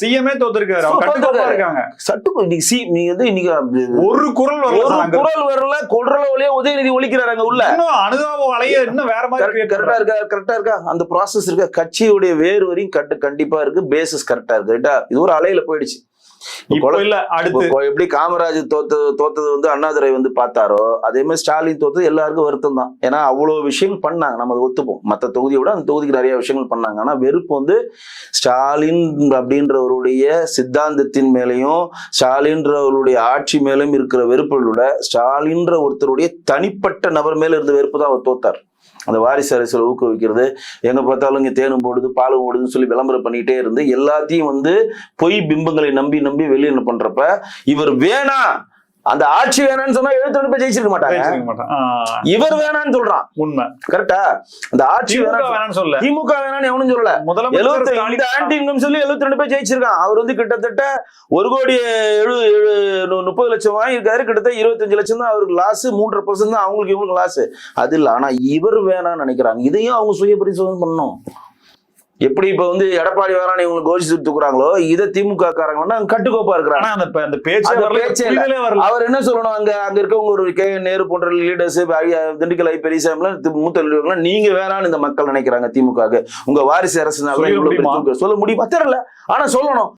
CMA தோத்துருக்காரு. ஒரு குரல் வரல, கொல்றளவுலயே உதயநிதி ஒழிக்கிறாங்க உள்ள. அனுதாப வலைய இன்னும் வேற மாதிரி கரெக்டா இருக்கா அந்த ப்ராசஸ் இருக்க, கட்சியுடைய வேறு வரையும் கண்டிப்பா இருக்கு, பேசிஸ் கரெக்டா இருக்கு. ரைட்டா, இது ஒரு அலையில போயிடுச்சு. எப்படி காமராஜ் தோத்தது வந்து அண்ணாதுரை வந்து பார்த்தாரோ, அதே மாதிரி ஸ்டாலின் தோத்தது எல்லாருக்கும் வருத்தம் தான். ஏன்னா அவ்வளவு விஷயங்கள் பண்ணாங்க, நம்ம அதை ஒத்துப்போம். மற்ற தொகுதியை விட அந்த தொகுதிக்கு நிறைய விஷயங்கள் பண்ணாங்க. ஆனா வெறுப்பு வந்து ஸ்டாலின் அப்படின்றவருடைய சித்தாந்தத்தின் மேலையும் ஸ்டாலின்றவருடைய ஆட்சி மேலும் இருக்கிற வெறுப்பை விட ஸ்டாலின்ற ஒருத்தருடைய தனிப்பட்ட நபர் மேல இருந்த வெறுப்பு தான் அவர் தோத்தார். அந்த வாரிசு அரசியல் ஊக்குவிக்கிறது, எங்க பார்த்தாலும் இங்க தேனும் போடுது பாலும் ஓடுதுன்னு சொல்லி விளம்பரம் பண்ணிட்டே இருந்து எல்லாத்தையும் வந்து பொய் பிம்பங்களை நம்பி வெளியே என்ன பண்றப்ப இவர் வேணாம், அந்த ஆட்சி வேணான்னு சொன்னா 72 பேர் ஜெயிச்சிருக்க மாட்டாங்க. இவர் வேணான்னு சொல்றான். உண்மை கரெக்டா? அந்த ஆட்சி வேணான்னு சொல்ல, திமுக வேணான்னு எவனும் சொல்லல. இந்த ஆன்டி இன்கம் சொல்லி 72 பேர் ஜெயிச்சிருக்கான். அவர் வந்து கிட்டத்தட்ட 1,30,00,000 வாங்கியிருக்காரு. கிட்டத்தட்ட 25 லட்சம் தான் அவருக்கு லாஸ். 3.5% தான் அவங்களுக்கு இவங்களுக்கு லாஸ். அது இல்ல. ஆனா இவர் வேணான்னு நினைக்கிறாங்க. இதையும் அவங்க சுய பரிசோதனை பண்ணணும். எப்படி இப்ப வந்து எடப்பாடி வேணான்னு இவங்களுக்கு கோஷி தூக்குறாங்களோ, இதை திமுக காரங்க கட்டுக்கோப்பா இருக்கிறாங்க. அவர் என்ன சொல்லணும், அங்க இருக்கவங்க ஒரு கே நேரு போன்ற லீடர்ஸ், திண்டுக்கல் பெரியசாமி மூத்த லீடர்கள், நீங்க வேணான்னு இந்த மக்கள் நினைக்கிறாங்க திமுக. உங்க வாரிசு அரசு சொல்ல முடியுமா? தெரியல. ஆனா சொல்லணும்.